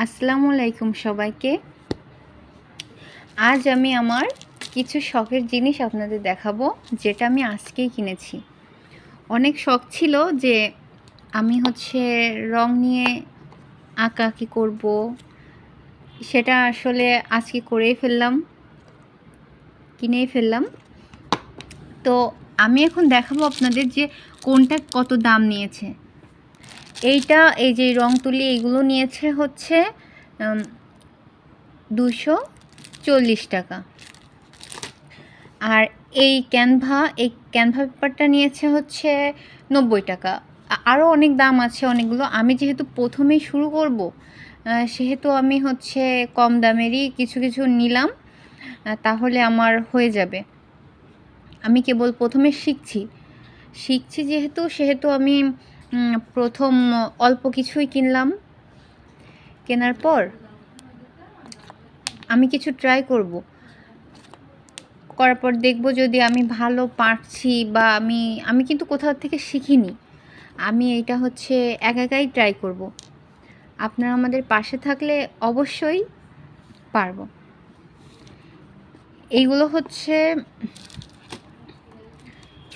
আসসালামু আলাইকুম সবাইকে। আজ আমি আমার কিছু শখের জিনিস আপনাদের দেখাবো, যেটা আমি আজকেই কিনেছি। অনেক শখ ছিল যে আমি রং নিয়ে আঁকাআঁকি করব, সেটা আসলে আজকে করেই ফেললাম, কিনেই ফেললাম। তো আমি এখন দেখাবো আপনাদের যে কোনটা কত দাম নিয়েছে। এই যে রং তুলি এইগুলো নিয়েছে 240 টাকা। আর এই ক্যানভা পেপারটা নিয়েছে 90 টাকা। আরও অনেক দাম আছে অনেকগুলো। আমি যেহেতু প্রথমেই শুরু করব, সেহেতু আমি কম দামেরই কিছু কিছু নিলাম, তাহলে আমার হয়ে যাবে। আমি কেবল প্রথমে শিখছি সেহেতু আমি প্রথম অল্প কিছুই কিনলাম। কেনার পর আমি কিছু ট্রাই করার পর দেখব যদি আমি ভালো পারছি, বা আমি কিন্তু কোথাও থেকে শিখিনি। আমি এটা একাই ট্রাই করব। আপনারা আমাদের পাশে থাকলে অবশ্যই পারবো। এইগুলো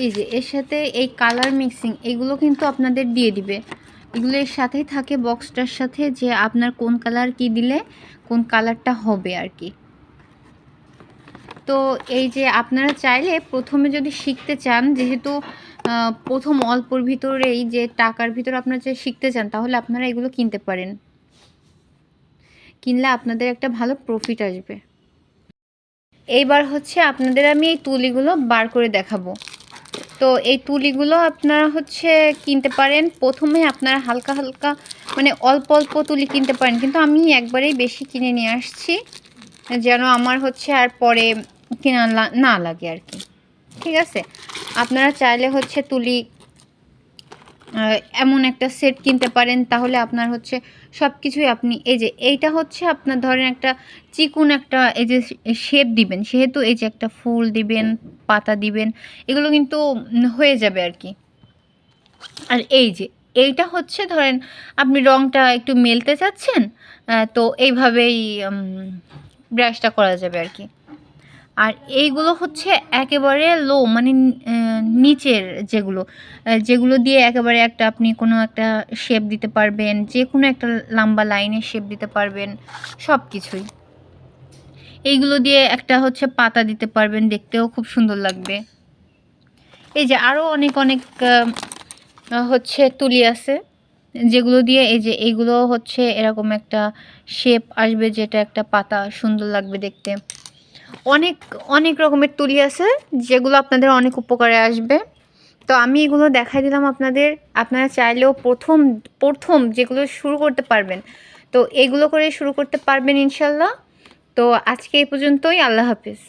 এই যে এর সাথে এই কালার মিক্সিং এগুলো কিন্তু আপনাদের দিয়ে দিবে। এগুলো এর সাথেই থাকে, বক্সটার সাথে, যে আপনার কোন কালার কি দিলে কোন কালারটা হবে আর কি। তো এই যে আপনারা চাইলে প্রথমে যদি শিখতে চান, যেহেতু প্রথম অল্পর ভিতরেই যে টাকার ভিতরে আপনারা যে শিখতে চান, তাহলে আপনারা এগুলো কিনতে পারেন। কিনলে আপনাদের একটা ভালো প্রফিট আসবে। এইবার আপনাদের আমি এই তুলিগুলো বার করে দেখাবো। তো এই তুলিগুলো আপনারা কিনতে পারেন। প্রথমে আপনারা হালকা হালকা মানে অল্প অল্প তুলি কিনতে পারেন, কিন্তু আমি একবারেই বেশি কিনে নিয়ে আসছি, যেন আমার আর পরে কেনা না লাগে আর কি। ঠিক আছে, আপনারা চাইলে তুলি এমন একটা সেট কিনতে পারেন, তাহলে আপনার সব কিছুই আপনি এই যে এইটা আপনার ধরেন একটা চিকুন একটা এই যে শেপ দিবেন, সেহেতু এই যে একটা ফুল দিবেন, পাতা দিবেন, এগুলো কিন্তু হয়ে যাবে আর কি। আর এই যে এইটা ধরেন আপনি রংটা একটু মেলতে চাচ্ছেন, তো এইভাবেই ব্রাশটা করা যাবে আর কি। আর এইগুলো একেবারে লো, মানে নিচের যেগুলো দিয়ে একেবারে একটা আপনি কোনো একটা শেপ দিতে পারবেন, যে কোনো একটা লম্বা লাইনের শেপ দিতে পারবেন, সব কিছুই। এইগুলো দিয়ে একটা পাতা দিতে পারবেন, দেখতেও খুব সুন্দর লাগবে। এই যে আরও অনেক অনেক তুলি আছে, যেগুলো দিয়ে এই যে এইগুলো এরকম একটা শেপ আসবে, যেটা একটা পাতা, সুন্দর লাগবে দেখতে। অনেক অনেক রকমের তুলি আছে, যেগুলো আপনাদের অনেক উপকারে আসবে। তো আমি এগুলো দেখাই দিলাম আপনাদের। আপনারা চাইলেও প্রথম যেগুলো শুরু করতে পারবেন, তো এগুলো করে শুরু করতে পারবেন ইনশাল্লাহ। তো আজকে এই পর্যন্তই। আল্লাহ হাফিজ।